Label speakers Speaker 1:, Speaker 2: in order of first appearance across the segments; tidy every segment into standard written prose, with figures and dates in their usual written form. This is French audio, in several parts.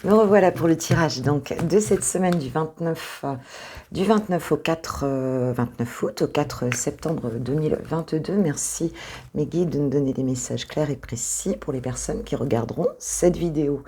Speaker 1: Me revoilà pour le tirage donc de cette semaine du 29 au 4, 29 août au 4 septembre 2022. Merci mes guides de nous donner des messages clairs et précis pour les personnes qui regarderont cette vidéo.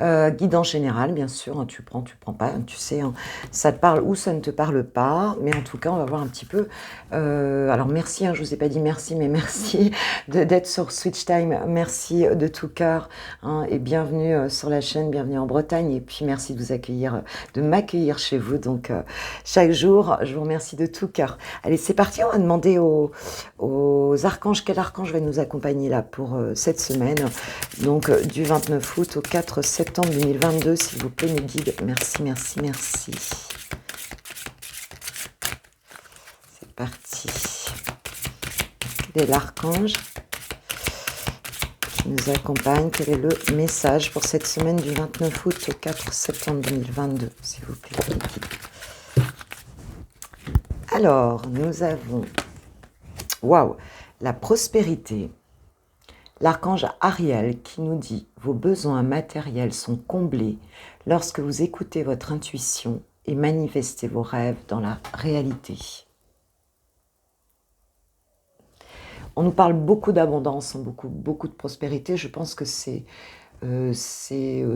Speaker 1: Guide en général, bien sûr, hein, tu prends pas, hein, tu sais, hein, ça te parle ou ça ne te parle pas, mais en tout cas, on va voir un petit peu. Alors merci, hein, je vous ai pas dit merci, mais merci d'être sur Switch Time, merci de tout cœur, hein, et bienvenue sur la chaîne, bienvenue en Bretagne, et puis merci de vous accueillir, de m'accueillir chez vous, donc chaque jour, je vous remercie de tout cœur. Allez, c'est parti, on va demander aux archanges, quel archange va nous accompagner là pour cette semaine, donc du 29 août au 4 septembre 2022, s'il vous plaît, mes guides. Merci, merci, merci. C'est parti. Quel est l'archange qui nous accompagne? Quel est le message pour cette semaine du 29 août au 4 septembre 2022, s'il vous plaît, mes guides? Alors, nous avons, waouh, la prospérité. L'archange Ariel qui nous dit « Vos besoins matériels sont comblés lorsque vous écoutez votre intuition et manifestez vos rêves dans la réalité. » On nous parle beaucoup d'abondance, beaucoup de prospérité. Je pense que c'est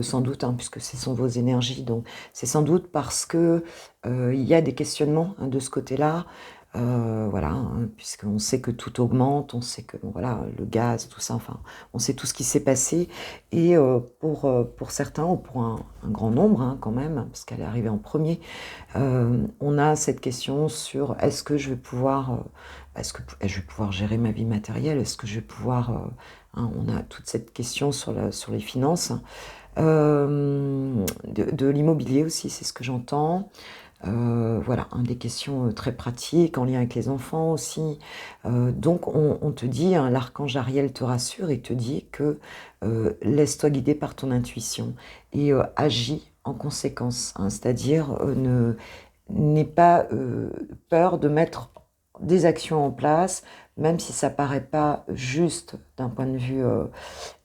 Speaker 1: sans doute, hein, puisque ce sont vos énergies, donc c'est sans doute parce que il y a des questionnements, hein, de ce côté-là. Voilà, hein, puisqu'on sait que tout augmente, on sait que bon, voilà, le gaz, tout ça, enfin, on sait tout ce qui s'est passé. Et pour certains, ou pour un grand nombre, hein, quand même, parce qu'elle est arrivée en premier, on a cette question sur est-ce que je vais pouvoir, gérer ma vie matérielle, est-ce que je vais pouvoir, hein, on a toute cette question sur les finances, de l'immobilier aussi, c'est ce que j'entends. Voilà, hein, des questions très pratiques en lien avec les enfants aussi. Donc on te dit, hein, l'archange Ariel te rassure et te dit que laisse-toi guider par ton intuition et agis en conséquence, hein, c'est-à-dire n'aie pas peur de mettre des actions en place, même si ça paraît pas juste d'un point de vue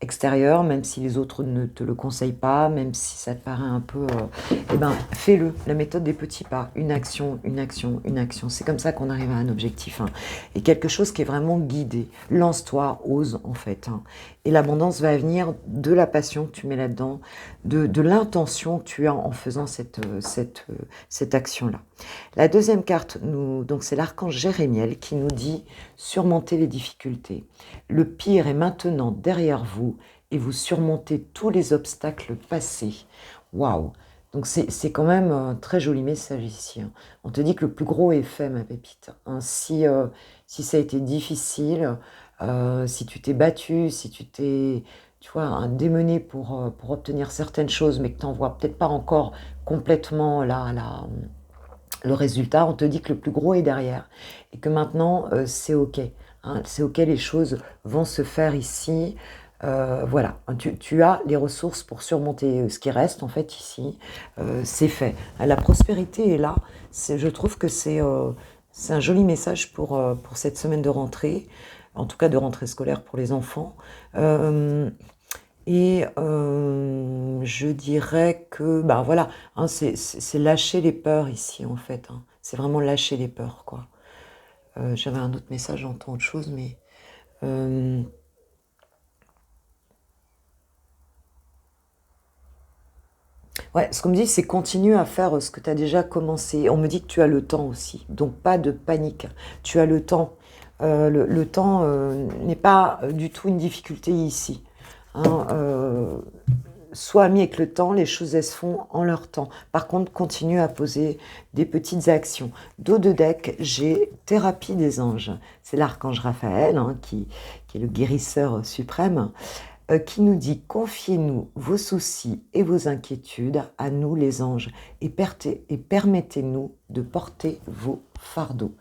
Speaker 1: extérieur, même si les autres ne te le conseillent pas, même si ça te paraît un peu... eh ben, fais-le. La méthode des petits pas. Une action, une action, une action. C'est comme ça qu'on arrive à un objectif, hein. Et quelque chose qui est vraiment guidé. Lance-toi, ose, en fait, hein. Et l'abondance va venir de la passion que tu mets là-dedans, de l'intention que tu as en faisant cette action-là. La deuxième carte, donc c'est l'archange Jérémiel qui nous dit « Surmontez les difficultés. Le pire est maintenant derrière vous et vous surmontez tous les obstacles passés. » Waouh! Donc c'est quand même un très joli message ici, hein. On te dit que le plus gros est fait, ma pépite, hein. Si ça a été difficile, si tu t'es battu, si tu t'es, tu vois, hein, démené pour obtenir certaines choses, mais que tu n'en vois peut-être pas encore complètement le résultat, on te dit que le plus gros est derrière et que maintenant c'est ok, hein, c'est ok, les choses vont se faire ici. Voilà, tu as les ressources pour surmonter ce qui reste en fait ici, c'est fait. La prospérité est là, je trouve que c'est un joli message pour cette semaine de rentrée, en tout cas de rentrée scolaire pour les enfants. Et je dirais que, bah voilà, hein, c'est lâcher les peurs ici, en fait, hein. C'est vraiment lâcher les peurs, quoi. J'avais un autre message, j'entends autre chose, mais... ouais, ce qu'on me dit, c'est continue à faire ce que tu as déjà commencé. On me dit que tu as le temps aussi, donc pas de panique. Tu as le temps. Le temps n'est pas du tout une difficulté ici, hein. Sois ami avec le temps, les choses elles se font en leur temps. Par contre, continue à poser des petites actions. Dos de deck, j'ai thérapie des anges. C'est l'archange Raphaël, hein, qui est le guérisseur suprême, qui nous dit « Confiez-nous vos soucis et vos inquiétudes à nous les anges et permettez-nous de porter vos fardeaux. »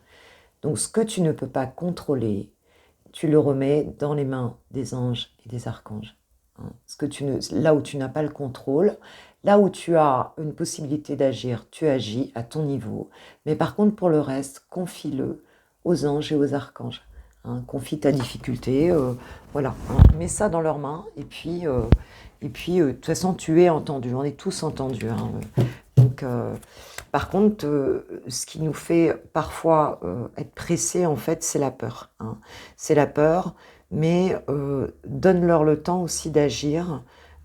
Speaker 1: Donc ce que tu ne peux pas contrôler, tu le remets dans les mains des anges et des archanges. Hein. Là où tu n'as pas le contrôle, là où tu as une possibilité d'agir, tu agis à ton niveau. Mais par contre, pour le reste, confie-le aux anges et aux archanges. Hein, confie ta difficulté, voilà. Hein, mets ça dans leurs mains et puis Et puis, de toute façon, tu es entendu. On est tous entendus. Hein. Donc, par contre, ce qui nous fait parfois être pressés, en fait, c'est la peur. Hein. C'est la peur, mais donne-leur le temps aussi d'agir.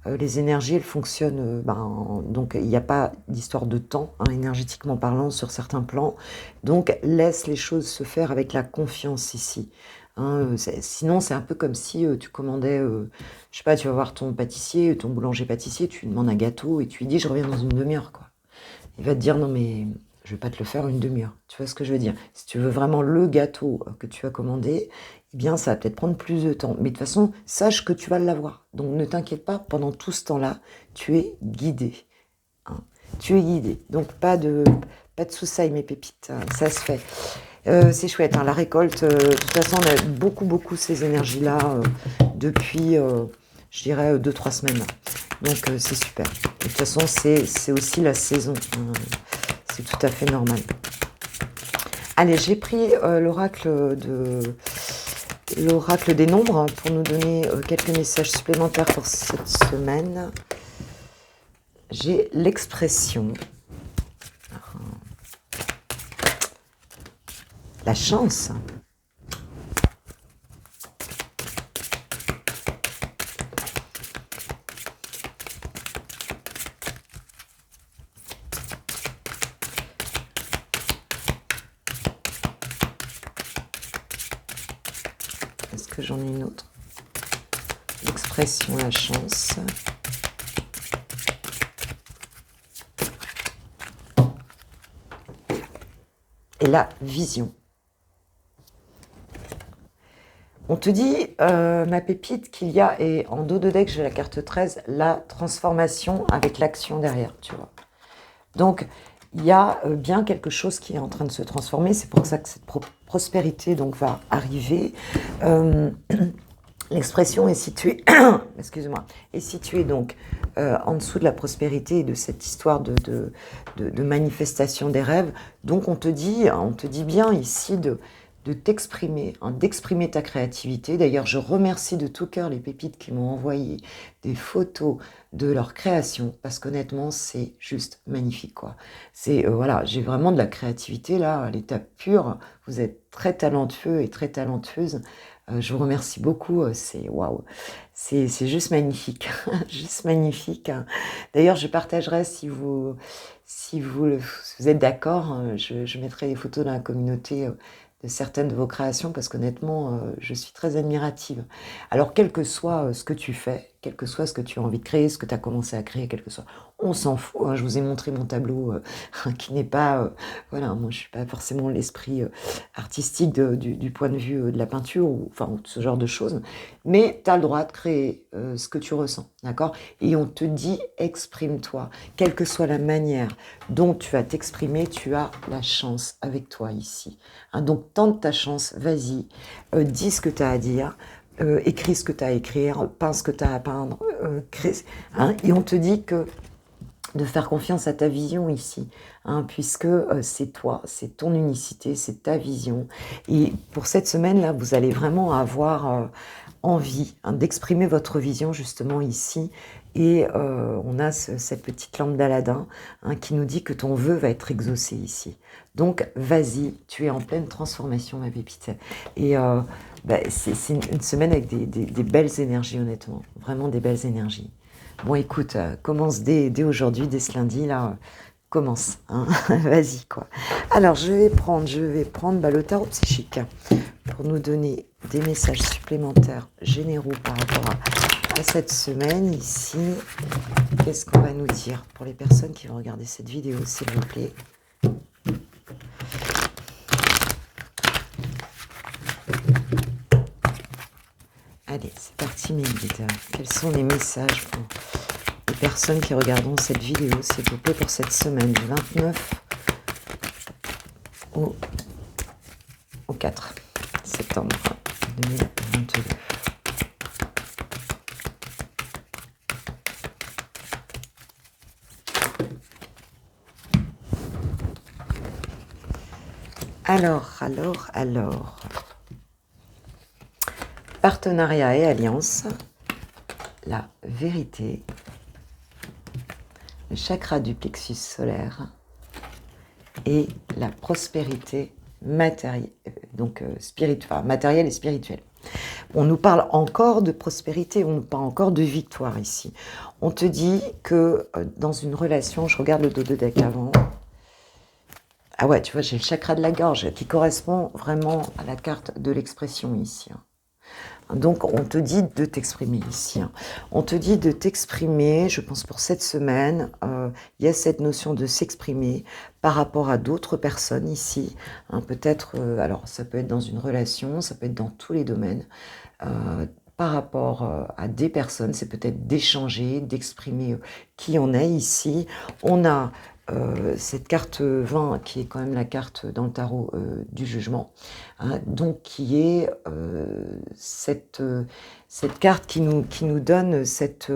Speaker 1: Les énergies, elles fonctionnent, donc il n'y a pas d'histoire de temps, hein, énergétiquement parlant, sur certains plans. Donc, laisse les choses se faire avec la confiance ici. Hein, sinon, c'est un peu comme si tu commandais, je sais pas, tu vas voir ton pâtissier, ton boulanger-pâtissier, tu lui demandes un gâteau et tu lui dis, je reviens dans une demi-heure, quoi. Il va te dire, non mais je vais pas te le faire une demi-heure. Tu vois ce que je veux dire? Si tu veux vraiment le gâteau que tu as commandé, eh bien ça va peut-être prendre plus de temps. Mais de toute façon, sache que tu vas l'avoir. Donc ne t'inquiète pas, pendant tout ce temps-là, tu es guidé. Hein. Tu es guidé. Donc pas de soucis, mes pépites. Ça se fait. C'est chouette, hein, la récolte. De toute façon, on a beaucoup ces énergies-là depuis, je dirais, 2-3 semaines. Donc c'est super. De toute façon, c'est aussi la saison. Hein. C'est tout à fait normal. Allez, j'ai pris l'oracle des nombres pour nous donner quelques messages supplémentaires pour cette semaine. J'ai l'expression, la chance. Est-ce que j'en ai une autre? L'expression, la chance. Et la vision. On te dit, ma pépite, qu'il y a, et en dos de deck, j'ai la carte 13, la transformation avec l'action derrière, tu vois. Donc, il y a bien quelque chose qui est en train de se transformer. C'est pour ça que cette prospérité donc, va arriver. L'expression est située, excusez-moi, est située donc en dessous de la prospérité et de cette histoire de manifestation des rêves. Donc on te dit bien ici de t'exprimer, hein, d'exprimer ta créativité. D'ailleurs, je remercie de tout cœur les pépites qui m'ont envoyé des photos de leur création, parce qu'honnêtement, c'est juste magnifique, quoi. C'est, voilà, j'ai vraiment de la créativité, là, à l'état pur. Vous êtes très talentueux et très talentueuse. Je vous remercie beaucoup, c'est waouh, c'est juste magnifique, juste magnifique. D'ailleurs, je partagerai si vous êtes d'accord, je mettrai des photos dans la communauté de certaines de vos créations parce qu'honnêtement, je suis très admirative. Alors, quel que soit ce que tu fais, quel que soit ce que tu as envie de créer, ce que tu as commencé à créer, quel que soit, on s'en fout. Hein, je vous ai montré mon tableau qui n'est pas, voilà, moi je suis pas forcément l'esprit artistique du point de vue de la peinture ou enfin ce genre de choses, mais tu as le droit de créer ce que tu ressens, d'accord? Et on te dit exprime-toi, quelle que soit la manière dont tu vas t'exprimer, tu as la chance avec toi ici. Hein, donc tente ta chance, vas-y, dis ce que tu as à dire. Écris ce que tu as à écrire, peins ce que tu as à peindre, hein, et on te dit que de faire confiance à ta vision ici, hein, puisque c'est toi, c'est ton unicité, c'est ta vision. Et pour cette semaine-là, vous allez vraiment avoir envie d'exprimer votre vision justement ici. Et on a cette petite lampe d'Aladin qui nous dit que ton vœu va être exaucé ici. Donc vas-y, tu es en pleine transformation, ma pépite. Et c'est une semaine avec des belles énergies, honnêtement. Vraiment des belles énergies. Bon, écoute, commence dès aujourd'hui, dès ce lundi, là, commence. Hein. Vas-y, quoi. Alors, je vais prendre le tarot psychique pour nous donner des messages supplémentaires généraux par rapport à cette semaine ici. Qu'est-ce qu'on va nous dire pour les personnes qui vont regarder cette vidéo, s'il vous plaît? Allez, c'est parti mes guides. Quels sont les messages pour les personnes qui regarderont cette vidéo, s'il vous plaît, pour cette semaine du 29 au 4 septembre 2022. Alors. Partenariat et alliance, la vérité le chakra du plexus solaire et la prospérité matérielle, donc spirituelle, matérielle et spirituelle. On nous parle encore de prospérité, on nous parle encore de victoire ici. On te dit que dans une relation, je regarde le dos de deck avant. Ah ouais, tu vois, j'ai le chakra de la gorge qui correspond vraiment à la carte de l'expression ici. Donc, on te dit de t'exprimer ici. On te dit de t'exprimer, je pense pour cette semaine, il y a cette notion de s'exprimer par rapport à d'autres personnes ici. Peut-être, alors ça peut être dans une relation, ça peut être dans tous les domaines. Par rapport à des personnes, c'est peut-être d'échanger, d'exprimer qui on est ici. On a cette carte 20 qui est quand même la carte dans le tarot du jugement, donc qui est cette carte qui nous donne cette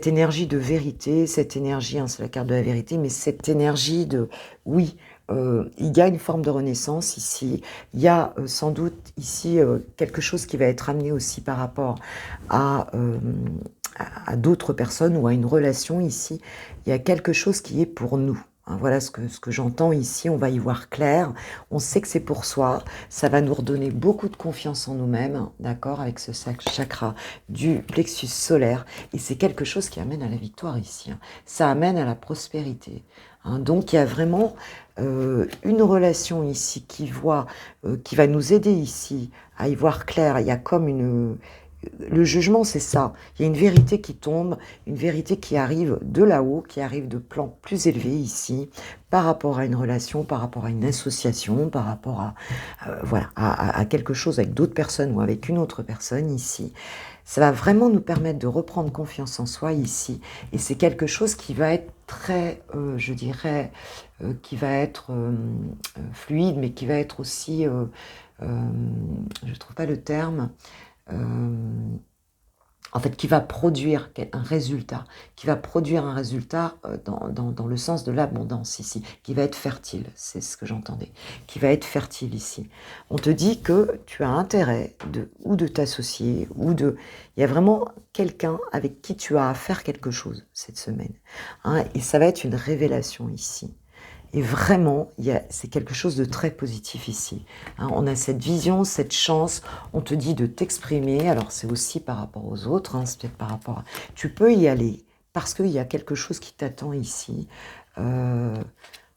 Speaker 1: énergie de vérité, cette énergie, c'est la carte de la vérité, mais cette énergie de oui, il y a une forme de renaissance ici, il y a sans doute ici quelque chose qui va être amené aussi par rapport à d'autres personnes ou à une relation ici, il y a quelque chose qui est pour nous. Voilà ce que j'entends ici, on va y voir clair, on sait que c'est pour soi, ça va nous redonner beaucoup de confiance en nous-mêmes, d'accord, avec ce chakra du plexus solaire, et c'est quelque chose qui amène à la victoire ici, ça amène à la prospérité. Donc il y a vraiment une relation ici qui va nous aider ici à y voir clair, il y a comme le jugement, c'est ça. Il y a une vérité qui tombe, une vérité qui arrive de là-haut, qui arrive de plans plus élevés ici, par rapport à une relation, par rapport à une association, par rapport à quelque chose avec d'autres personnes ou avec une autre personne ici. Ça va vraiment nous permettre de reprendre confiance en soi ici. Et c'est quelque chose qui va être très, je dirais, qui va être fluide, mais qui va être aussi, je ne trouve pas le terme, en fait, qui va produire un résultat, dans le sens de l'abondance ici, qui va être fertile, c'est ce que j'entendais, qui va être fertile ici. On te dit que tu as intérêt de t'associer, il y a vraiment quelqu'un avec qui tu as à faire quelque chose cette semaine, et ça va être une révélation ici. Et vraiment, c'est quelque chose de très positif ici. On a cette vision, cette chance, on te dit de t'exprimer, alors c'est aussi par rapport aux autres, c'est peut-être par rapport à... Tu peux y aller, parce qu'il y a quelque chose qui t'attend ici.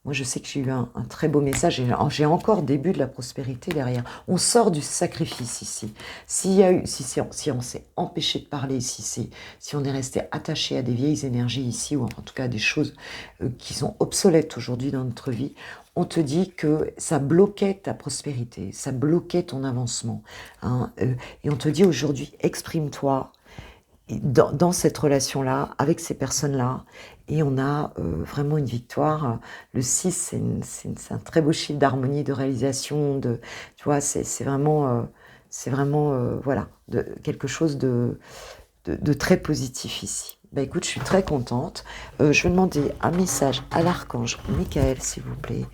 Speaker 1: Moi, je sais que j'ai eu un très beau message, et j'ai encore début de la prospérité derrière. On sort du sacrifice ici. Si on s'est empêché de parler, si on est resté attaché à des vieilles énergies ici, ou en tout cas à des choses qui sont obsolètes aujourd'hui dans notre vie, on te dit que ça bloquait ta prospérité, ça bloquait ton avancement. Et on te dit aujourd'hui, exprime-toi dans cette relation-là, avec ces personnes-là, et on a vraiment une victoire. Le 6, c'est un très beau chiffre d'harmonie, de réalisation, tu vois, c'est vraiment, voilà, quelque chose de très positif ici. Bah écoute, je suis très contente. Je vais demander un message à l'archange Michael, s'il vous plaît,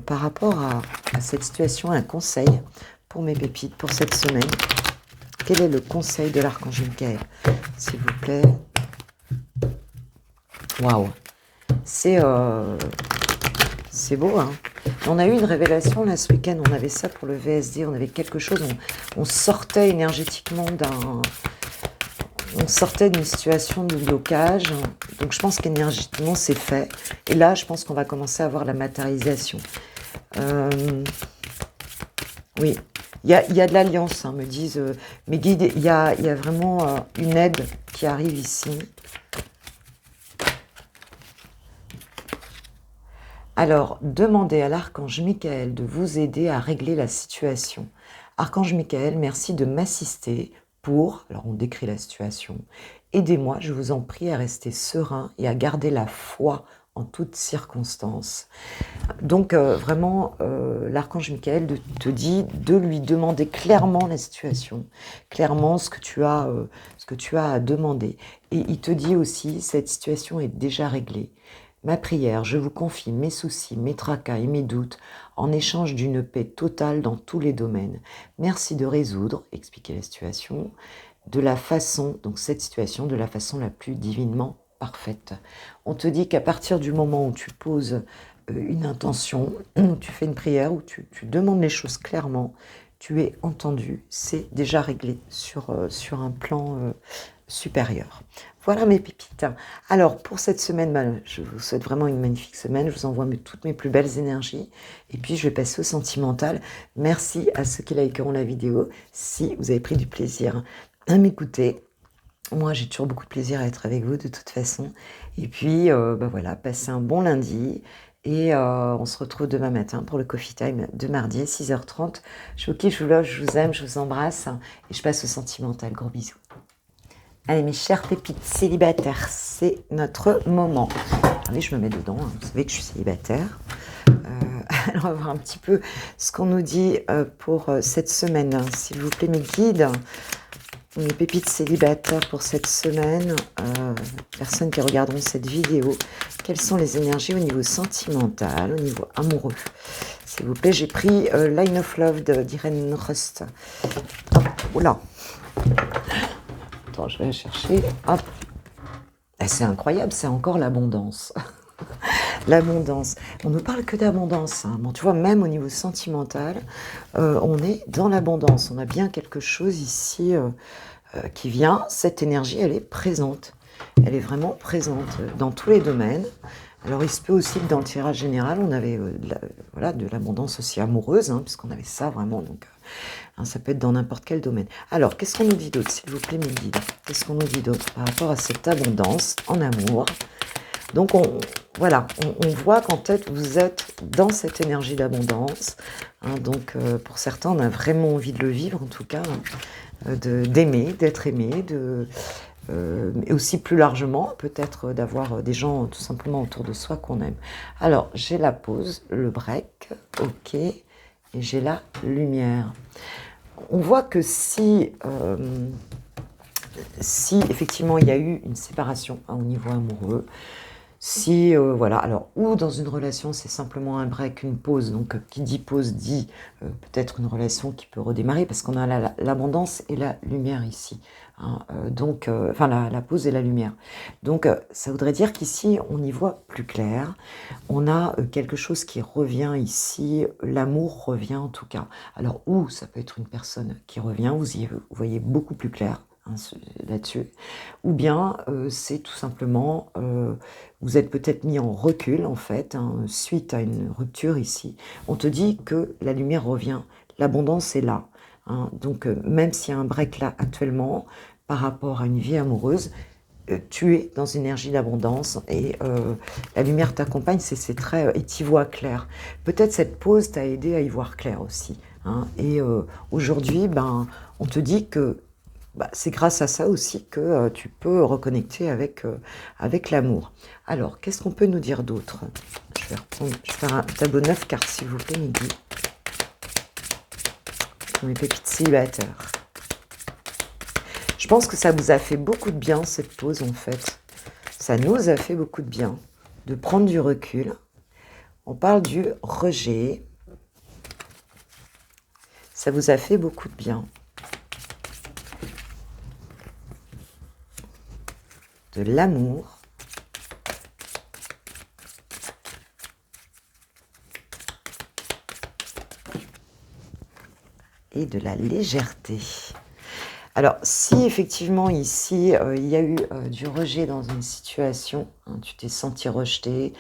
Speaker 1: par rapport à cette situation, un conseil pour mes pépites, pour cette semaine. Quel est le conseil de l'archange Michael, s'il vous plaît? Waouh, c'est beau, hein. On a eu une révélation là ce week-end, on avait ça pour le VSD, on avait quelque chose, on sortait énergétiquement on sortait d'une situation de blocage, donc je pense qu'énergétiquement c'est fait, et là je pense qu'on va commencer à voir la matérialisation. Oui, il y a de l'alliance, me disent mes guides, il y a vraiment une aide qui arrive ici. Alors, demandez à l'archange Michael de vous aider à régler la situation. Archange Michael, merci de m'assister alors on décrit la situation, aidez-moi, je vous en prie, à rester serein et à garder la foi en toutes circonstances. Donc vraiment, l'archange Michael te dit de lui demander clairement la situation, clairement ce que tu as à demander. Et il te dit aussi, cette situation est déjà réglée. Ma prière, je vous confie mes soucis, mes tracas et mes doutes en échange d'une paix totale dans tous les domaines. Merci de résoudre, expliquer la situation, donc cette situation de la façon la plus divinement parfaite. On te dit qu'à partir du moment où tu poses une intention, où tu fais une prière, où tu demandes les choses clairement, tu es entendu, c'est déjà réglé sur un plan supérieur. Voilà mes pépites. Alors pour cette semaine, bah, je vous souhaite vraiment une magnifique semaine. Je vous envoie toutes mes plus belles énergies. Et puis je vais passer au sentimental. Merci à ceux qui likeront la vidéo si vous avez pris du plaisir à m'écouter. Moi, j'ai toujours beaucoup de plaisir à être avec vous de toute façon. Et puis, bah voilà, passez un bon lundi. Et on se retrouve demain matin pour le Coffee Time de mardi à 6h30. Je vous kiffe, je vous love, je vous aime, je vous embrasse. Et je passe au sentimental. Gros bisous. Allez, mes chères pépites célibataires, c'est notre moment. Allez, je me mets dedans, hein. Vous savez que je suis célibataire. Alors, on va voir un petit peu ce qu'on nous dit pour cette semaine. S'il vous plaît, mes guides. Mes pépites célibataires pour cette semaine, personnes qui regarderont cette vidéo, quelles sont les énergies au niveau sentimental, au niveau amoureux? S'il vous plaît, j'ai pris Line of Love d'Irene Rust. Hop, oula. Attends, je vais la chercher. Hop. Et c'est incroyable, c'est encore l'abondance. L'abondance. On ne parle que d'abondance. Hein. Bon, tu vois, même au niveau sentimental, on est dans l'abondance. On a bien quelque chose ici qui vient. Cette énergie, elle est présente. Elle est vraiment présente dans tous les domaines. Alors, il se peut aussi que dans le tirage général, on avait de l'abondance aussi amoureuse, hein, puisqu'on avait ça vraiment. Donc, hein, ça peut être dans n'importe quel domaine. Alors, qu'est-ce qu'on nous dit d'autre, s'il vous plaît, mes guides? Qu'est-ce qu'on nous dit d'autre par rapport à cette abondance en amour? Donc, on voit qu'en fait, vous êtes dans cette énergie d'abondance. Hein, donc, pour certains, on a vraiment envie de le vivre, en tout cas, d'aimer, d'être aimé, et aussi plus largement, peut-être d'avoir des gens tout simplement autour de soi qu'on aime. Alors, j'ai la pause, le break, ok, et j'ai la lumière. On voit que si effectivement il y a eu une séparation hein, au niveau amoureux, si, voilà, alors, ou dans une relation, c'est simplement un break, une pause, donc qui dit pause dit peut-être une relation qui peut redémarrer, parce qu'on a l'abondance et la lumière ici, hein, donc, enfin la pause et la lumière. Donc, ça voudrait dire qu'ici, on y voit plus clair, on a quelque chose qui revient ici, l'amour revient en tout cas. Alors, ou ça peut être une personne qui revient, vous voyez beaucoup plus clair, hein, là-dessus, ou bien c'est tout simplement, vous êtes peut-être mis en recul en fait, hein, suite à une rupture ici. On te dit que la lumière revient, l'abondance est là. Hein, donc même s'il y a un break là actuellement, par rapport à une vie amoureuse, tu es dans une énergie d'abondance et la lumière t'accompagne, c'est très, et t'y vois clair. Peut-être cette pause t'a aidé à y voir clair aussi. Hein, et aujourd'hui, ben, on te dit que c'est grâce à ça aussi que tu peux reconnecter avec l'amour. Alors, qu'est-ce qu'on peut nous dire d'autre? Je vais faire un tableau 9 cartes, s'il vous plaît, Midi. Pour mes pépites célibataires. Je pense que ça vous a fait beaucoup de bien, cette pause, en fait. Ça nous a fait beaucoup de bien de prendre du recul. On parle du rejet. Ça vous a fait beaucoup de bien. De l'amour. Et de la légèreté. Alors, si effectivement ici, il y a eu du rejet dans une situation, hein, tu t'es senti rejeté,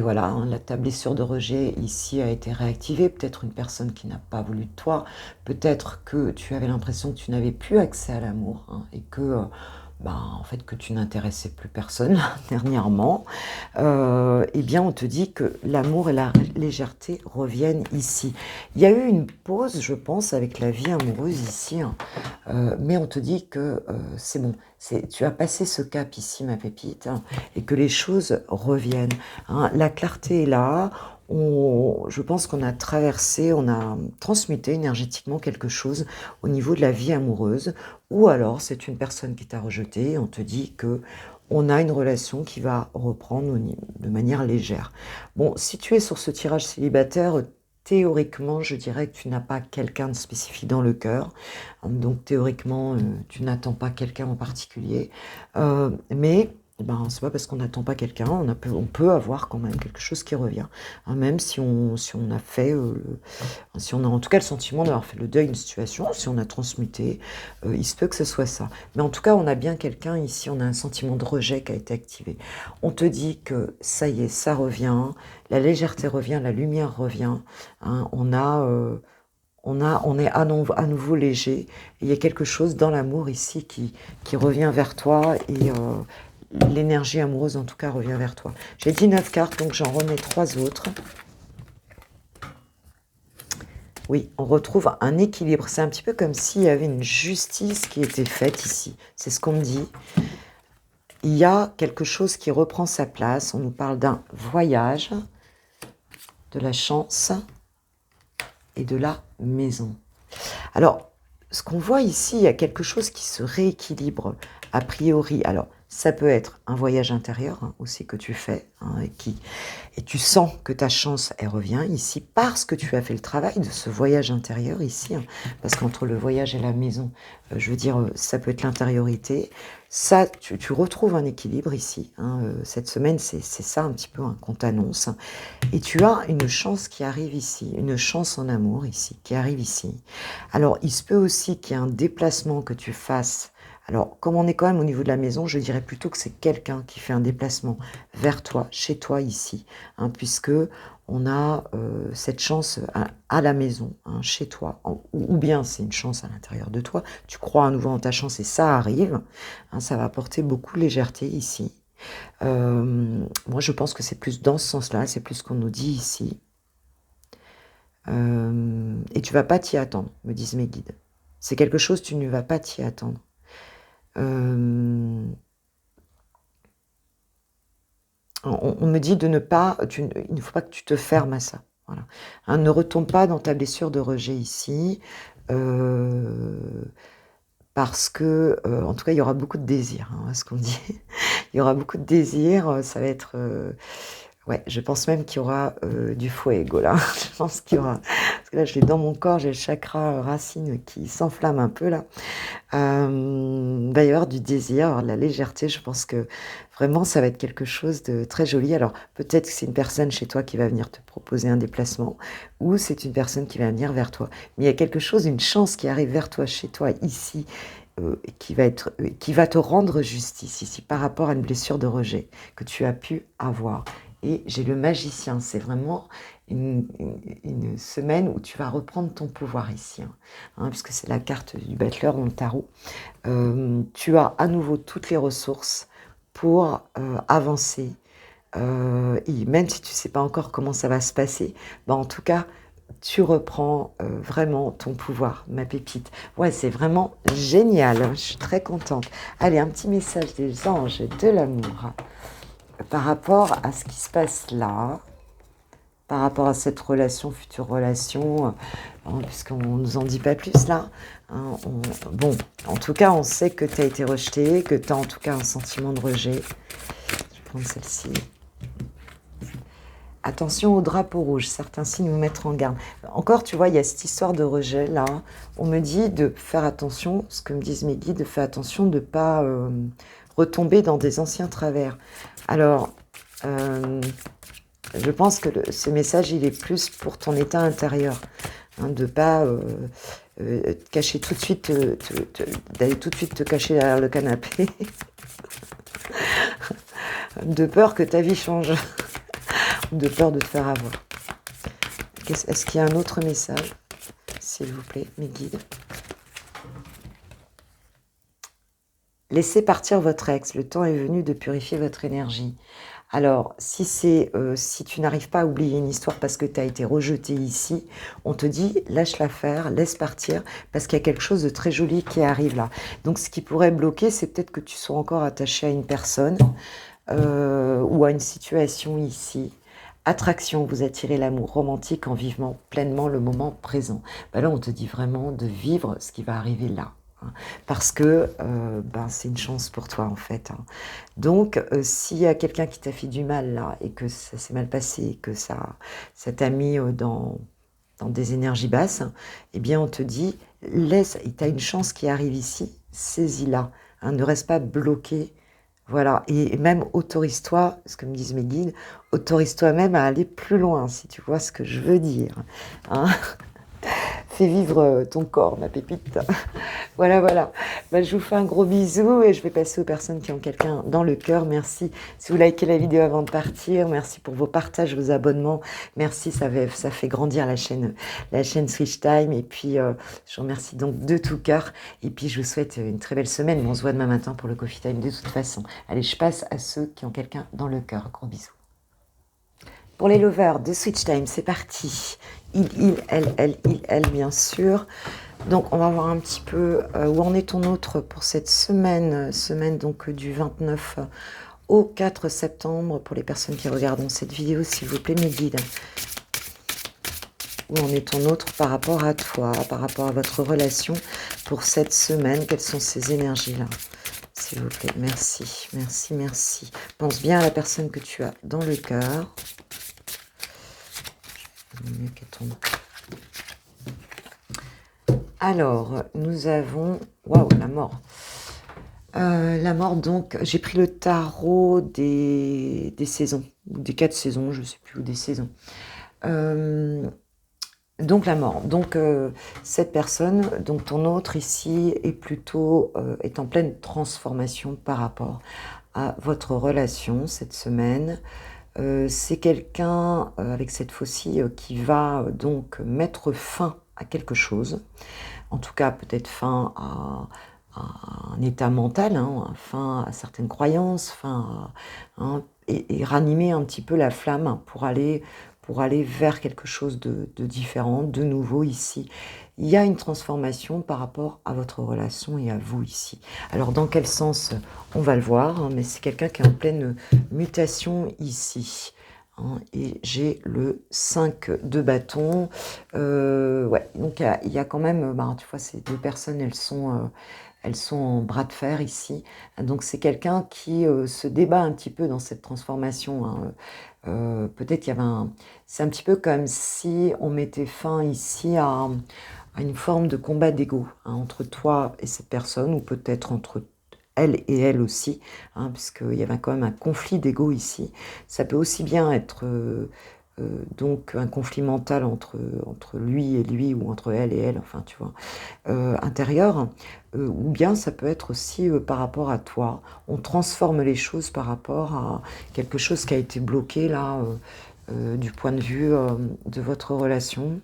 Speaker 1: voilà, hein, ta blessure de rejet ici a été réactivée, peut-être une personne qui n'a pas voulu de toi, peut-être que tu avais l'impression que tu n'avais plus accès à l'amour, hein, et que, en fait, que tu n'intéressais plus personne dernièrement, eh bien, on te dit que l'amour et la légèreté reviennent ici. Il y a eu une pause, je pense, avec la vie amoureuse ici, hein, mais on te dit que c'est bon, tu as passé ce cap ici, ma pépite, hein, et que les choses reviennent. Hein. La clarté est là. Je pense qu'on a traversé, on a transmuté énergétiquement quelque chose au niveau de la vie amoureuse, ou alors c'est une personne qui t'a rejeté, et on te dit que on a une relation qui va reprendre de manière légère. Bon, si tu es sur ce tirage célibataire, théoriquement, je dirais que tu n'as pas quelqu'un de spécifique dans le cœur. Donc, théoriquement, tu n'attends pas quelqu'un en particulier. Mais eh ben, c'est pas parce qu'on n'attend pas quelqu'un, on peut avoir quand même quelque chose qui revient, hein, même si on a fait, si on a en tout cas le sentiment d'avoir fait le deuil d'une situation, si on a transmuté, il se peut que ce soit ça. Mais en tout cas, on a bien quelqu'un ici, on a un sentiment de rejet qui a été activé. On te dit que ça y est, ça revient, la légèreté revient, la lumière revient, hein, on est à nouveau léger. Et il y a quelque chose dans l'amour ici qui revient vers toi et l'énergie amoureuse en tout cas revient vers toi. J'ai dit 9 cartes, donc j'en remets 3 autres. Oui, on retrouve un équilibre. C'est un petit peu comme s'il y avait une justice qui était faite ici. C'est ce qu'on me dit. Il y a quelque chose qui reprend sa place. On nous parle d'un voyage, de la chance et de la maison. Alors, ce qu'on voit ici, il y a quelque chose qui se rééquilibre a priori. Alors, ça peut être un voyage intérieur hein, aussi que tu fais hein, et tu sens que ta chance, elle revient ici parce que tu as fait le travail de ce voyage intérieur ici. Hein, parce qu'entre le voyage et la maison, je veux dire, ça peut être l'intériorité. Ça, tu retrouves un équilibre ici. Hein, cette semaine, c'est ça un petit peu hein, qu'on t'annonce. Et tu as une chance qui arrive ici, une chance en amour ici, qui arrive ici. Alors, il se peut aussi qu'il y ait un déplacement que tu fasses. Alors, comme on est quand même au niveau de la maison, je dirais plutôt que c'est quelqu'un qui fait un déplacement vers toi, chez toi ici, hein, puisque on a cette chance à la maison, hein, chez toi, ou bien c'est une chance à l'intérieur de toi. Tu crois à nouveau en ta chance et ça arrive. Hein, ça va apporter beaucoup de légèreté ici. Moi, je pense que c'est plus dans ce sens-là, c'est plus ce qu'on nous dit ici. Et tu vas pas t'y attendre, me disent mes guides. C'est quelque chose, tu ne vas pas t'y attendre. On me dit de ne pas, il ne faut pas que tu te fermes à ça. Voilà. Hein, ne retombe pas dans ta blessure de rejet ici, parce que, en tout cas, il y aura beaucoup de désir, hein, ce qu'on dit. Il y aura beaucoup de désir, ça va être... ouais, je pense même qu'il y aura du fuego là. Je pense qu'il y aura... Parce que là, je l'ai dans mon corps, j'ai le chakra racine qui s'enflamme un peu là. Il va y avoir du désir, de la légèreté. Je pense que vraiment, ça va être quelque chose de très joli. Alors, peut-être que c'est une personne chez toi qui va venir te proposer un déplacement ou c'est une personne qui va venir vers toi. Mais il y a quelque chose, une chance qui arrive vers toi, chez toi, ici, qui va te rendre justice ici par rapport à une blessure de rejet que tu as pu avoir. Et j'ai le magicien, c'est vraiment une semaine où tu vas reprendre ton pouvoir ici, hein, puisque c'est la carte du battleur dans le tarot. Tu as à nouveau toutes les ressources pour avancer. Et même si tu ne sais pas encore comment ça va se passer, bah en tout cas, tu reprends vraiment ton pouvoir, ma pépite. Ouais, c'est vraiment génial, hein, je suis très contente. Allez, un petit message des anges de l'amour par rapport à ce qui se passe là, par rapport à cette relation, future relation, puisqu'on ne nous en dit pas plus là. Hein, bon, en tout cas, on sait que tu as été rejeté, que tu as en tout cas un sentiment de rejet. Je vais prendre celle-ci. Attention au drapeau rouge, certains signes vous mettent en garde. Encore, tu vois, il y a cette histoire de rejet là. On me dit de faire attention, ce que me disent mes guides, de faire attention de ne pas retomber dans des anciens travers. Alors, je pense que ce message, il est plus pour ton état intérieur. Hein, de ne pas te cacher tout de suite, d'aller tout de suite te cacher derrière le canapé. De peur que ta vie change. De peur de te faire avoir. Est-ce qu'il y a un autre message, s'il vous plaît, mes guides? Laissez partir votre ex. Le temps est venu de purifier votre énergie. Alors, si tu n'arrives pas à oublier une histoire parce que tu as été rejeté ici, on te dit lâche-la faire, laisse partir, parce qu'il y a quelque chose de très joli qui arrive là. Donc, ce qui pourrait bloquer, c'est peut-être que tu sois encore attaché à une personne ou à une situation ici. Attraction, vous attirez l'amour romantique en vivant pleinement le moment présent. Ben là, on te dit vraiment de vivre ce qui va arriver là. Hein, parce que c'est une chance pour toi en fait. Hein. Donc, s'il y a quelqu'un qui t'a fait du mal là et que ça s'est mal passé, que ça t'a mis dans des énergies basses, eh bien on te dit, laisse, tu as une chance qui arrive ici, saisis-la. Hein, ne reste pas bloqué Voilà, et même autorise-toi, ce que me disent mes guides, autorise-toi même à aller plus loin, si tu vois ce que je veux dire, hein. Fais vivre ton corps, ma pépite. Voilà, voilà. Bah, je vous fais un gros bisou et je vais passer aux personnes qui ont quelqu'un dans le cœur. Merci si vous likez la vidéo avant de partir. Merci pour vos partages, vos abonnements. Merci, ça fait grandir la chaîne Switch Time. Et puis, je vous remercie donc de tout cœur. Et puis, je vous souhaite une très belle semaine. On se voit demain matin pour le Coffee Time de toute façon. Allez, je passe à ceux qui ont quelqu'un dans le cœur. Gros bisous. Pour les lovers de Switch Time, c'est parti. Elle, bien sûr. Donc, on va voir un petit peu où en est ton autre pour cette semaine. Semaine donc du 29 au 4 septembre. Pour les personnes qui regarderont cette vidéo, s'il vous plaît, mes guides. Où en est ton autre par rapport à toi, par rapport à votre relation pour cette semaine? Quelles sont ces énergies-là? S'il vous plaît, merci, merci, merci. Pense bien à la personne que tu as dans le cœur. Mieux qu'à ton... Alors, nous avons... Waouh, la mort. La mort, donc, j'ai pris le tarot des saisons, des 4 saisons, je ne sais plus, ou des saisons. Donc, la mort. Donc, cette personne, donc ton autre ici, est plutôt est en pleine transformation par rapport à votre relation cette semaine. C'est quelqu'un, avec cette fois-ci, qui va donc mettre fin à quelque chose. En tout cas, peut-être fin à un état mental, hein, fin à certaines croyances, fin à, hein, et ranimer un petit peu la flamme pour aller vers quelque chose de différent, de nouveau ici. Il y a une transformation par rapport à votre relation et à vous ici. Alors, dans quel sens, on va le voir, hein, mais c'est quelqu'un qui est en pleine mutation ici. Hein, et j'ai le 5 de bâton. Ouais, donc il y a quand même, bah, tu vois, ces deux personnes, elles sont en bras de fer ici. Donc c'est quelqu'un qui se débat un petit peu dans cette transformation. Hein. Peut-être qu'il y avait c'est un petit peu comme si on mettait fin ici à une forme de combat d'ego, hein, entre toi et cette personne, ou peut-être entre elle et elle aussi, hein, puisqu'il y avait quand même un conflit d'ego ici. Ça peut aussi bien être donc un conflit mental entre lui et lui, ou entre elle et elle, enfin tu vois, intérieur, ou bien ça peut être aussi par rapport à toi. On transforme les choses par rapport à quelque chose qui a été bloqué là, du point de vue de votre relation.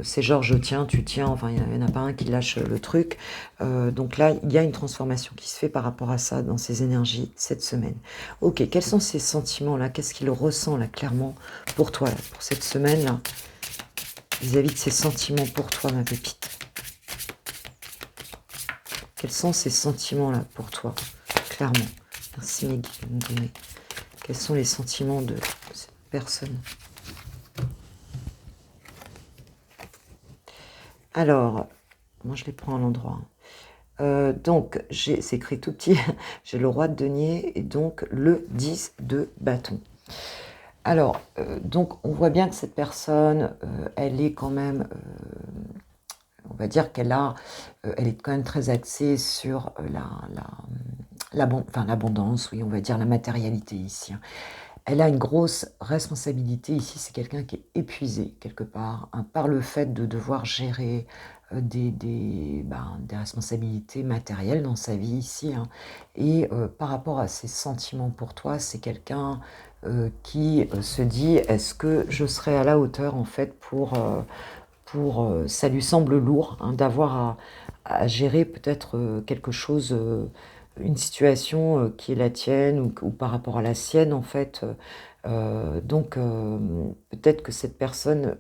Speaker 1: C'est genre je tiens, tu tiens, enfin il n'y en a pas un qui lâche le truc. Donc là, il y a une transformation qui se fait par rapport à ça dans ces énergies cette semaine. Ok, quels sont ces sentiments-là? Qu'est-ce qu'il ressent là clairement pour toi, là, pour cette semaine-là, vis-à-vis de ces sentiments pour toi, ma pépite? Quels sont ces sentiments-là pour toi, clairement? Merci mes guides de me donner. Quels sont les sentiments de cette personne? Alors, moi je les prends à l'endroit. Donc, c'est écrit tout petit, j'ai le roi de denier et donc le 10 de bâton. Alors, donc on voit bien que cette personne, elle est quand même, on va dire qu'elle elle est quand même très axée sur l'abondance, oui, on va dire la matérialité ici. Hein. Elle a une grosse responsabilité ici, c'est quelqu'un qui est épuisé quelque part, hein, par le fait de devoir gérer des responsabilités matérielles dans sa vie ici. Hein. Et par rapport à ses sentiments pour toi, c'est quelqu'un qui se dit, est-ce que je serai à la hauteur en fait ça lui semble lourd, hein, d'avoir à gérer peut-être quelque chose, une situation qui est la tienne ou par rapport à la sienne en fait. Donc peut-être que cette personne,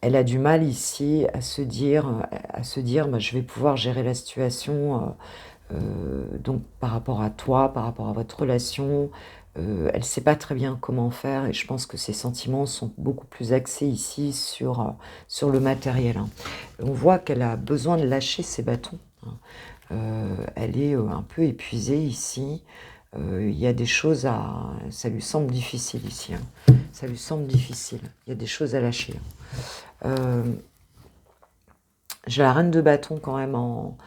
Speaker 1: elle a du mal ici à se dire, bah, je vais pouvoir gérer la situation. Donc par rapport à toi, par rapport à votre relation, elle ne sait pas très bien comment faire et je pense que ses sentiments sont beaucoup plus axés ici sur le matériel. Hein. On voit qu'elle a besoin de lâcher ses bâtons. Hein. Elle est un peu épuisée ici. Il y a des choses ça lui semble difficile ici. Hein. Ça lui semble difficile. Il y a des choses à lâcher. J'ai la reine de bâton quand même en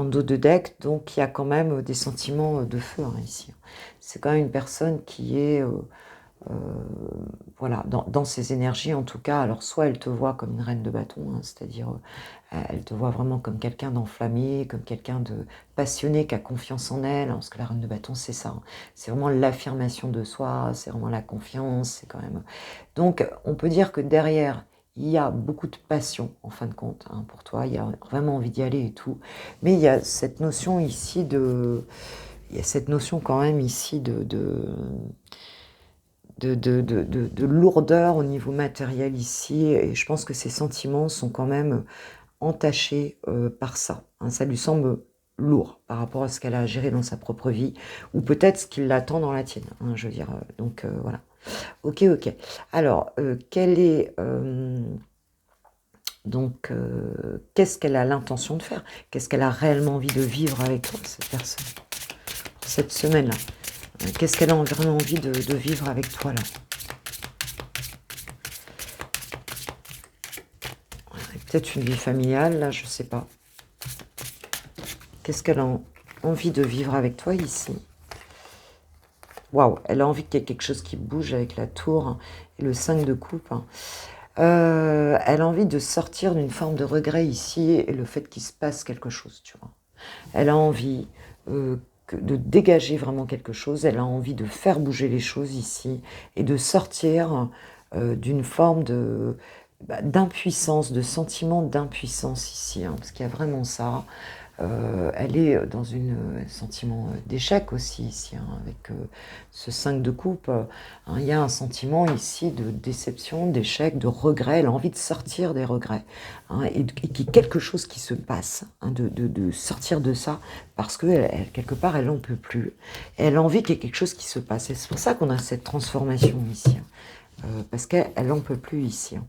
Speaker 1: dos de deck, donc il y a quand même des sentiments de feu hein, ici. C'est quand même une personne qui est, euh, voilà, dans ses énergies en tout cas. Alors soit elle te voit comme une reine de bâton, hein, c'est-à-dire elle te voit vraiment comme quelqu'un d'enflammé, comme quelqu'un de passionné, qui a confiance en elle, hein, parce que la reine de bâton c'est ça, hein. C'est vraiment l'affirmation de soi, c'est vraiment la confiance, c'est quand même... Donc on peut dire que derrière, il y a beaucoup de passion en fin de compte hein, pour toi, il y a vraiment envie d'y aller et tout, mais il y a cette notion ici de... Il y a cette notion quand même ici de lourdeur au niveau matériel ici, et je pense que ces sentiments sont quand même entachés par ça, hein. Ça lui semble lourd par rapport à ce qu'elle a géré dans sa propre vie, ou peut-être ce qui l'attend dans la tienne, hein, je veux dire, donc voilà. Ok, ok. Alors, quelle est... donc, qu'est-ce qu'elle a l'intention de faire? Qu'est-ce qu'elle a réellement envie de vivre avec toi, cette personne, pour cette semaine-là? Qu'est-ce qu'elle a vraiment envie de vivre avec toi, là? Peut-être une vie familiale, là, je sais pas. Qu'est-ce qu'elle a envie de vivre avec toi, ici? Waouh, elle a envie qu'il y ait quelque chose qui bouge avec la tour hein, et le 5 de coupe. Hein. Elle a envie de sortir d'une forme de regret ici et le fait qu'il se passe quelque chose, tu vois. Elle a envie de dégager vraiment quelque chose, elle a envie de faire bouger les choses ici et de sortir d'une forme d'impuissance, de sentiment d'impuissance ici, hein, parce qu'il y a vraiment ça. Elle est dans un sentiment d'échec aussi ici, hein, avec ce 5 de coupe. Hein, il y a un sentiment ici de déception, d'échec, de regret. Elle a envie de sortir des regrets hein, et qu'il y ait quelque chose qui se passe, hein, de sortir de ça parce que quelque part, elle n'en peut plus. Elle a envie qu'il y ait quelque chose qui se passe. Et c'est pour ça qu'on a cette transformation ici, hein, parce qu'elle n'en peut plus ici. Hein.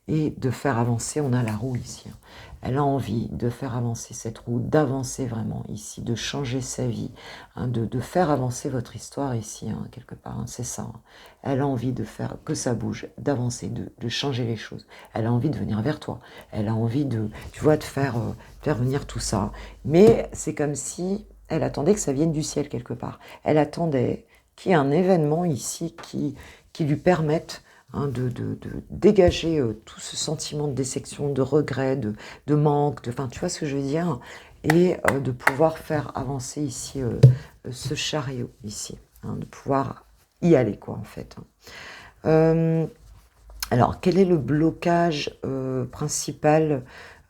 Speaker 1: Et de faire avancer, on a la roue ici. Hein. Elle a envie de faire avancer cette roue, d'avancer vraiment ici, de changer sa vie, hein, de faire avancer votre histoire ici, hein, quelque part, hein, c'est ça. Hein. Elle a envie de faire que ça bouge, d'avancer, de changer les choses. Elle a envie de venir vers toi. Elle a envie de, tu vois, de faire venir tout ça. Mais c'est comme si elle attendait que ça vienne du ciel quelque part. Elle attendait qu'il y ait un événement ici qui lui permette hein, de dégager tout ce sentiment de déception, de regret, de manque, enfin, tu vois ce que je veux dire, et de pouvoir faire avancer ici ce chariot, ici, hein, de pouvoir y aller, quoi, en fait. Alors, quel est le blocage principal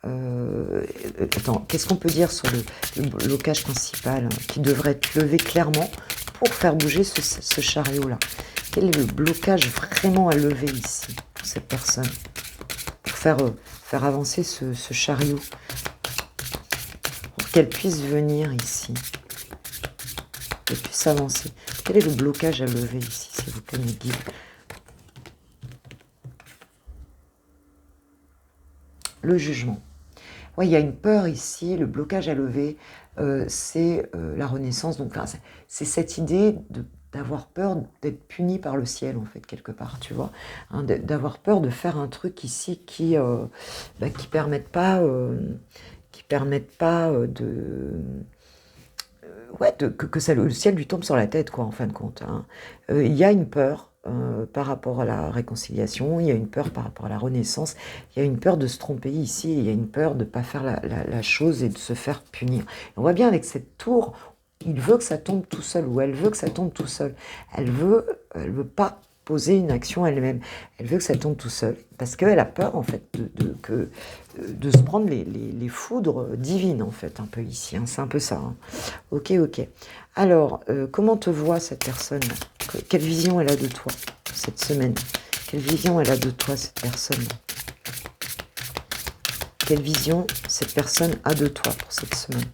Speaker 1: attends, qu'est-ce qu'on peut dire sur le blocage principal hein, qui devrait être levé clairement pour faire bouger ce chariot-là? Quel est le blocage vraiment à lever ici pour cette personne pour faire avancer ce chariot pour qu'elle puisse venir ici, qu'elle puisse avancer? Quel est le blocage à lever ici, s'il vous plaît, mes guides? Le jugement. Oui, il y a une peur ici, le blocage à lever, c'est la renaissance. Donc, enfin, c'est cette idée d'avoir peur d'être puni par le ciel, en fait, quelque part, tu vois. Hein, d'avoir peur de faire un truc ici qui permette pas, ouais, que ça, le ciel lui tombe sur la tête, quoi, en fin de compte. Hein. Il y a une peur par rapport à la réconciliation, il y a une peur par rapport à la renaissance, il y a une peur de se tromper ici, il y a une peur de ne pas faire la chose et de se faire punir. Et on voit bien avec cette tour, il veut que ça tombe tout seul, ou elle veut que ça tombe tout seul. Elle veut pas poser une action elle-même. Elle veut que ça tombe tout seul, parce qu'elle a peur, en fait, de se prendre les foudres divines, en fait, un peu ici. Hein. C'est un peu ça. Hein. Ok, ok. Alors, comment te voit cette personne? Quelle vision elle a de toi cette semaine? Quelle vision elle a de toi, cette personne? Quelle vision cette personne a de toi pour cette semaine?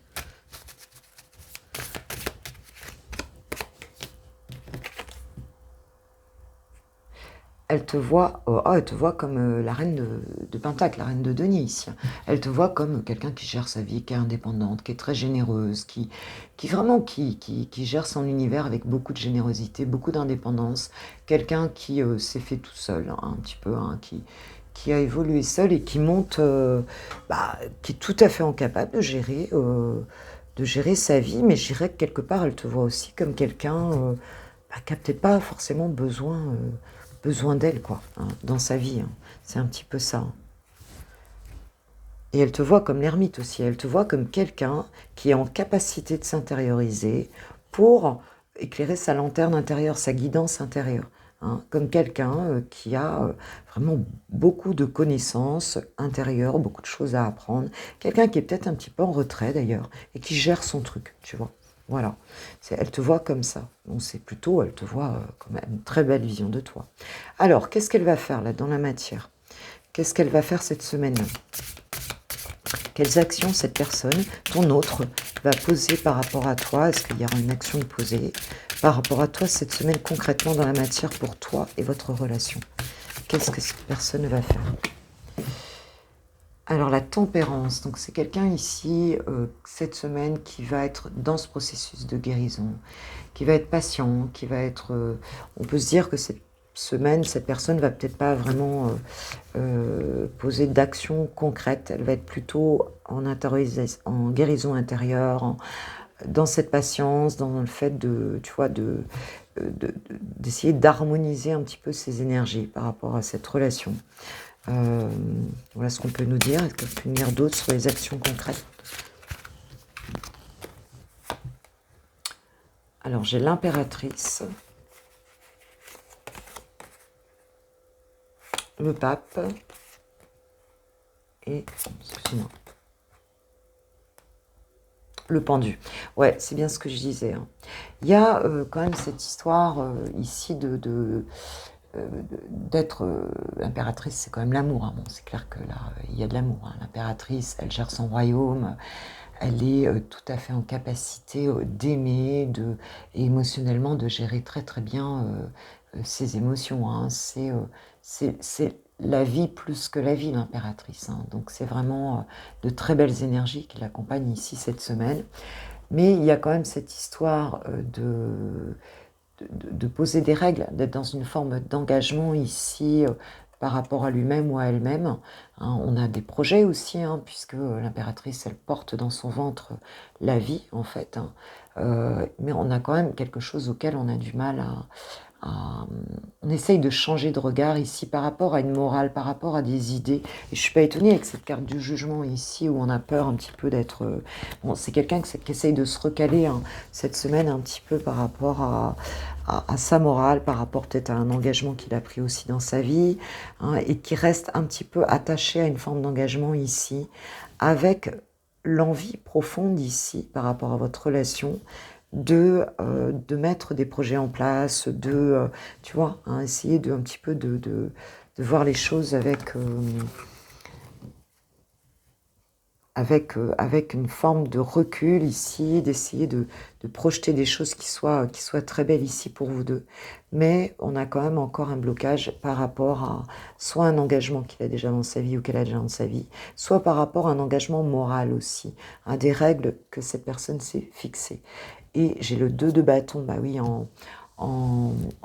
Speaker 1: Elle te voit, elle te voit comme la reine de Pentacle, la reine de denier ici. Elle te voit comme quelqu'un qui gère sa vie, qui est indépendante, qui est très généreuse, qui vraiment qui gère son univers avec beaucoup de générosité, beaucoup d'indépendance. Quelqu'un qui s'est fait tout seul, hein, un petit peu, hein, qui a évolué seul et qui monte, qui est tout à fait incapable de gérer sa vie, mais je dirais que quelque part, elle te voit aussi comme quelqu'un qui n'a peut-être pas forcément besoin d'elle, quoi, hein, dans sa vie, hein. C'est un petit peu ça, hein. Et elle te voit comme l'ermite aussi, elle te voit comme quelqu'un qui est en capacité de s'intérioriser pour éclairer sa lanterne intérieure, sa guidance intérieure, hein, comme quelqu'un qui a vraiment beaucoup de connaissances intérieures, beaucoup de choses à apprendre, quelqu'un qui est peut-être un petit peu en retrait d'ailleurs, et qui gère son truc, tu vois. Voilà, elle te voit comme ça. Donc c'est plutôt, elle te voit quand même une très belle vision de toi. Alors, qu'est-ce qu'elle va faire là dans la matière? Qu'est-ce qu'elle va faire cette semaine? Quelles actions cette personne, ton autre, va poser par rapport à toi? Est-ce qu'il y aura une action de poser par rapport à toi cette semaine concrètement dans la matière pour toi et votre relation? Qu'est-ce que cette personne va faire? Alors la tempérance, donc c'est quelqu'un ici, cette semaine, qui va être dans ce processus de guérison, qui va être patient, qui va être... on peut se dire que cette semaine, cette personne va peut-être pas vraiment poser d'action concrète, elle va être plutôt en guérison intérieure, dans cette patience, dans le fait de, tu vois, d'essayer d'harmoniser un petit peu ses énergies par rapport à cette relation. Voilà ce qu'on peut nous dire. Est-ce qu'on peut nous dire d'autres sur les actions concrètes? Alors, j'ai l'impératrice, le pape et, excusez-moi, le pendu. Ouais, c'est bien ce que je disais, hein. Il y a quand même cette histoire ici d'être impératrice, c'est quand même l'amour, hein. Bon, c'est clair que là, il y a de l'amour, hein. L'impératrice, elle gère son royaume, elle est tout à fait en capacité d'aimer, et émotionnellement de gérer très très bien ses émotions, hein. C'est la vie plus que la vie, l'impératrice, hein. Donc c'est vraiment de très belles énergies qui l'accompagnent ici cette semaine. Mais il y a quand même cette histoire de poser des règles, d'être dans une forme d'engagement ici par rapport à lui-même ou à elle-même, hein. On a des projets aussi, hein, puisque l'impératrice, elle porte dans son ventre la vie, en fait, hein. Mais on a quand même quelque chose auquel on a du mal on essaye de changer de regard ici par rapport à une morale, par rapport à des idées. Et je suis pas étonnée avec cette carte du jugement ici où on a peur un petit peu d'être... Bon, c'est quelqu'un qui essaye de se recaler, hein, cette semaine un petit peu par rapport à sa morale, par rapport peut-être à un engagement qu'il a pris aussi dans sa vie, hein, et qui reste un petit peu attaché à une forme d'engagement ici, avec l'envie profonde ici par rapport à votre relation de mettre des projets en place, tu vois, hein, essayer un petit peu de voir les choses avec une forme de recul ici, d'essayer de projeter des choses qui soient très belles ici pour vous deux. Mais on a quand même encore un blocage par rapport à soit un engagement qu'il a déjà dans sa vie ou qu'elle a déjà dans sa vie, soit par rapport à un engagement moral aussi, à des règles que cette personne s'est fixées. Et j'ai le 2 de bâton, bah oui, en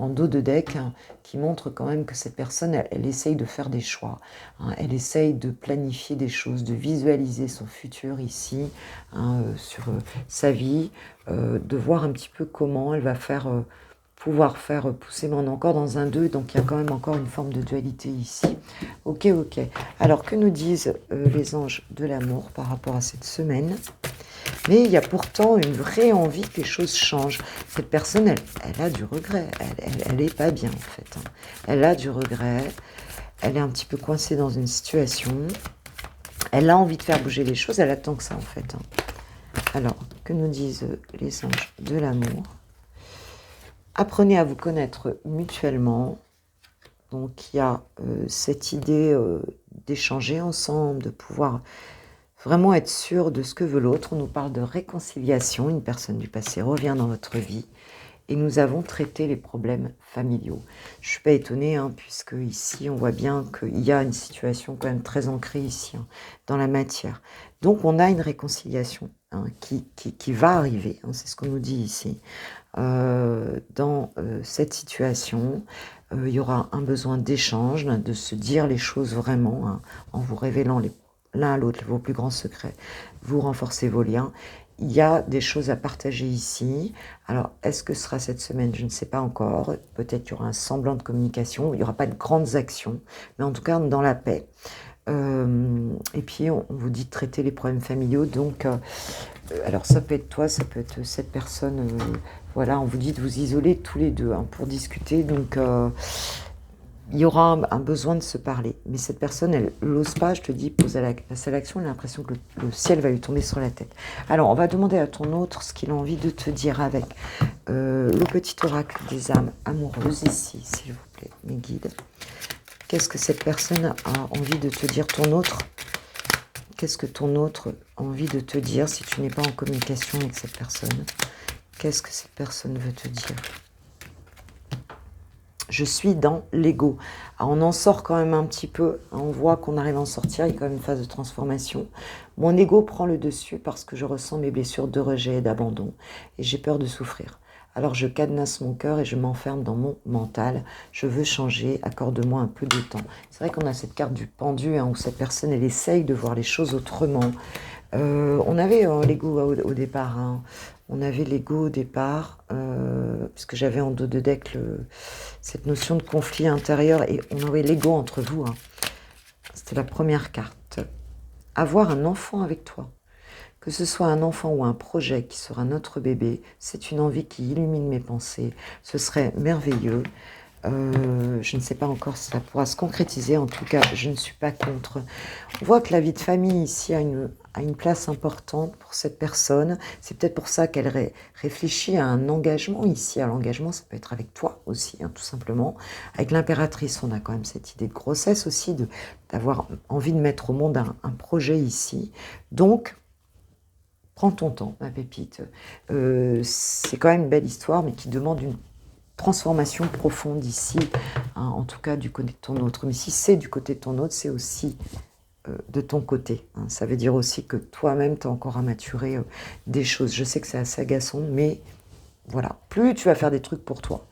Speaker 1: dos de deck, hein, qui montre quand même que cette personne, elle essaye de faire des choix, hein. Elle essaye de planifier des choses, de visualiser son futur ici, hein, sur sa vie, de voir un petit peu comment elle va pouvoir faire pousser, mais on est encore dans un 2, donc il y a quand même encore une forme de dualité ici. Ok. Alors, que nous disent les anges de l'amour par rapport à cette semaine? Mais il y a pourtant une vraie envie que les choses changent. Cette personne, elle a du regret. Elle est pas bien, en fait, hein. Elle a du regret. Elle est un petit peu coincée dans une situation. Elle a envie de faire bouger les choses. Elle attend que ça, en fait, hein. Alors, que nous disent les anges de l'amour? Apprenez à vous connaître mutuellement. Donc, il y a cette idée d'échanger ensemble, de pouvoir vraiment être sûr de ce que veut l'autre. On nous parle de réconciliation. Une personne du passé revient dans votre vie. Et nous avons traité les problèmes familiaux. Je ne suis pas étonnée, hein, puisque ici, on voit bien qu'il y a une situation quand même très ancrée ici, hein, dans la matière. Donc, on a une réconciliation, hein, qui va arriver, hein, c'est ce qu'on nous dit ici, dans cette situation. Il y aura un besoin d'échange, de se dire les choses vraiment, hein, en vous révélant l'un à l'autre vos plus grands secrets. Vous renforcez vos liens. Il y a des choses à partager ici. Alors, est-ce que ce sera cette semaine? Je ne sais pas encore. Peut-être qu'il y aura un semblant de communication. Il n'y aura pas de grandes actions, mais en tout cas, dans la paix. Et puis, on vous dit de traiter les problèmes familiaux. Donc, alors, ça peut être toi, ça peut être cette personne. Voilà, on vous dit de vous isoler tous les deux, hein, pour discuter. Donc, il y aura un besoin de se parler. Mais cette personne, elle n'ose pas, je te dis, passe à l'action, elle a l'impression que le ciel va lui tomber sur la tête. Alors, on va demander à ton autre ce qu'il a envie de te dire avec le petit oracle des âmes amoureuses ici, s'il vous plaît, mes guides. Qu'est-ce que cette personne a envie de te dire, ton autre? Qu'est-ce que ton autre a envie de te dire si tu n'es pas en communication avec cette personne? Qu'est-ce que cette personne veut te dire? Je suis dans l'ego. On en sort quand même un petit peu. On voit qu'on arrive à en sortir. Il y a quand même une phase de transformation. Mon ego prend le dessus parce que je ressens mes blessures de rejet et d'abandon. Et j'ai peur de souffrir. Alors je cadenasse mon cœur et je m'enferme dans mon mental. Je veux changer. Accorde-moi un peu de temps. C'est vrai qu'on a cette carte du pendu, hein, où cette personne, elle essaye de voir les choses autrement. On avait l'ego au départ, hein. On avait l'ego au départ, puisque j'avais en dos de deck cette notion de conflit intérieur, et on avait l'ego entre vous, hein. C'était la première carte. Avoir un enfant avec toi, que ce soit un enfant ou un projet qui sera notre bébé, c'est une envie qui illumine mes pensées. Ce serait merveilleux. Je ne sais pas encore si ça pourra se concrétiser. En tout cas, je ne suis pas contre. On voit que la vie de famille ici a une place importante pour cette personne. C'est peut-être pour ça qu'elle réfléchit à un engagement ici. À l'engagement, ça peut être avec toi aussi, hein, tout simplement. Avec l'impératrice, on a quand même cette idée de grossesse aussi, d'avoir envie de mettre au monde un projet ici. Donc, prends ton temps, ma pépite. C'est quand même une belle histoire, mais qui demande une transformation profonde ici, hein, en tout cas du côté de ton autre. Mais si c'est du côté de ton autre, c'est aussi de ton côté, hein. Ça veut dire aussi que toi-même, tu as encore à maturer des choses. Je sais que c'est assez agaçant, mais voilà. Plus tu vas faire des trucs pour toi,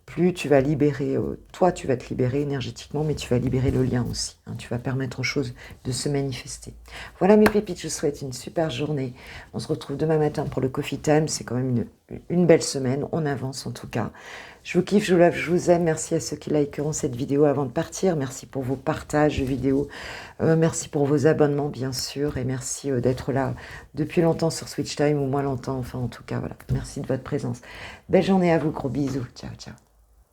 Speaker 1: plus tu vas libérer, toi tu vas te libérer énergétiquement, mais tu vas libérer le lien aussi, hein. Tu vas permettre aux choses de se manifester. Voilà mes pépites, je vous souhaite une super journée. On se retrouve demain matin pour le Coffee Time. C'est quand même une belle semaine, on avance en tout cas. Je vous kiffe, je vous love, je vous aime. Merci à ceux qui likeront cette vidéo avant de partir. Merci pour vos partages de vidéos. Merci pour vos abonnements, bien sûr. Et merci d'être là depuis longtemps sur Switch Time, ou moins longtemps. Enfin, en tout cas, voilà. Merci de votre présence. Belle journée à vous. Gros bisous. Ciao, ciao.